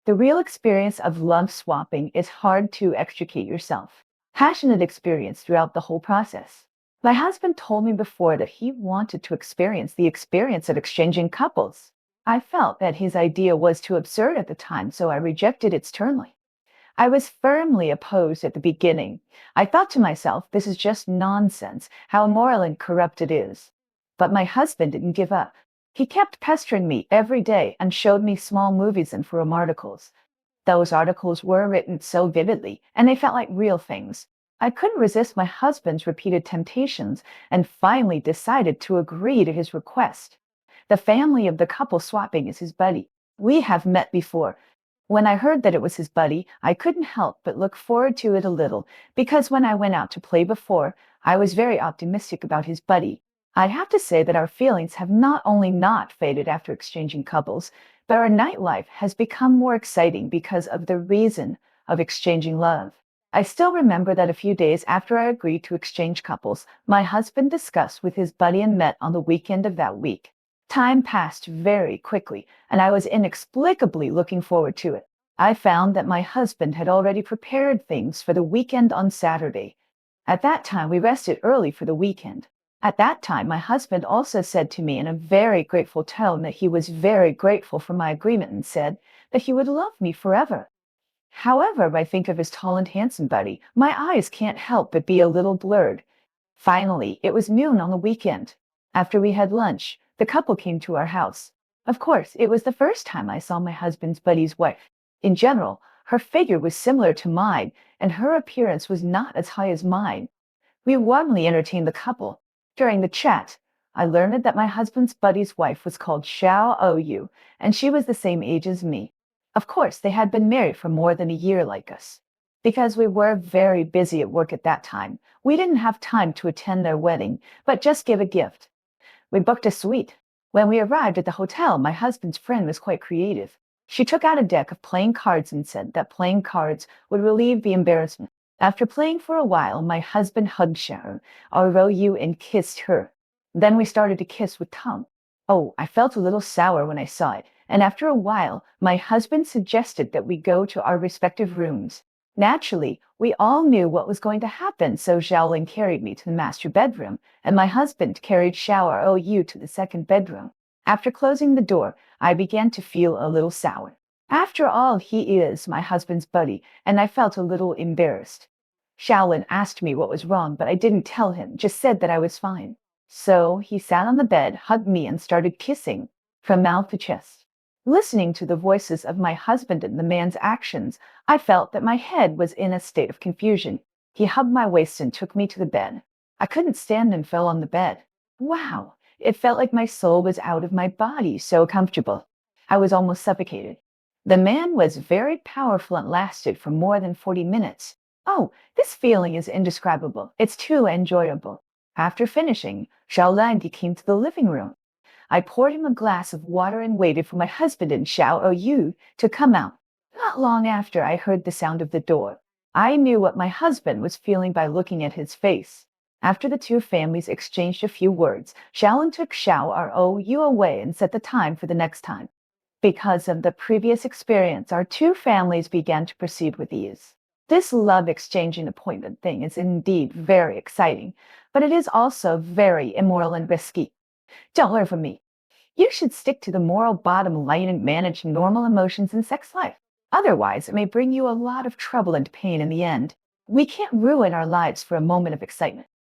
The real experience of love swapping is hard to extricate yourself. Passionate experience throughout the whole process. My husband told me before that he wanted to experience the experience of exchanging couples. I felt that his idea was too absurd at the time, so I rejected it sternly. I was firmly opposed at the beginning. I thought to myself, this is just nonsense, how immoral and corrupt it is. But my husband didn't give up. He kept pestering me every day and showed me small movies and forum articles. Those articles were written so vividly, and they felt like real things. I couldn't resist my husband's repeated temptations and finally decided to agree to his request. The family of the couple swapping is his buddy. We have met before. When I heard that it was his buddy, I couldn't help but look forward to it a little, because when I went out to play before, I was very optimistic about his buddy. I'd have to say that our feelings have not only not faded after exchanging couples, but our nightlife has become more exciting because of the reason of exchanging love. I still remember that a few days after I agreed to exchange couples, my husband discussed with his buddy and met on the weekend of that week. Time passed very quickly, and I was inexplicably looking forward to it. I found that my husband had already prepared things for the weekend on Saturday. At that time, we rested early for the weekend. At that time, my husband also said to me in a very grateful tone that he was very grateful for my agreement and said that he would love me forever. However, I think of his tall and handsome buddy. My eyes can't help but be a little blurred. Finally, it was noon on the weekend. After we had lunch, the couple came to our house. Of course, it was the first time I saw my husband's buddy's wife. In general, her figure was similar to mine, and her appearance was not as high as mine. We warmly entertained the couple. During the chat, I learned that my husband's buddy's wife was called Xiao Ou, and she was the same age as me. Of course, they had been married for more than a year like us. Because we were very busy at work at that time, we didn't have time to attend their wedding, but just give a gift. We booked a suite. When we arrived at the hotel, my husband's friend was quite creative. She took out a deck of playing cards and said that playing cards would relieve the embarrassment. After playing for a while, my husband hugged Sharon, Ou, and kissed her. Then we started to kiss with tongue. Oh, I felt a little sour when I saw it, and after a while, my husband suggested that we go to our respective rooms. Naturally, we all knew what was going to happen, so Xiaolin carried me to the master bedroom, and my husband carried Shower Ou to the second bedroom. After closing the door, I began to feel a little sour. After all, he is my husband's buddy, and I felt a little embarrassed. Shaolin asked me what was wrong, but I didn't tell him, just said that I was fine. So he sat on the bed, hugged me, and started kissing from mouth to chest. Listening to the voices of my husband and the man's actions, I felt that my head was in a state of confusion. He hugged my waist and took me to the bed. I couldn't stand and fell on the bed. Wow, it felt like my soul was out of my body, so comfortable. I was almost suffocated. The man was very powerful and lasted for more than 40 minutes. Oh, this feeling is indescribable. It's too enjoyable. After finishing, Xiaolandi came to the living room. I poured him a glass of water and waited for my husband and Xiao Ou to come out. Not long after, I heard the sound of the door. I knew what my husband was feeling by looking at his face. After the two families exchanged a few words, Xiaolin took Xiao Ou away and set the time for the next time. Because of the previous experience, our two families began to proceed with ease. This love exchange and appointment thing is indeed very exciting, but it is also very immoral and risky. Don't learn from me. You should stick to the moral bottom line and manage normal emotions in sex life. Otherwise, it may bring you a lot of trouble and pain in the end. We can't ruin our lives for a moment of excitement.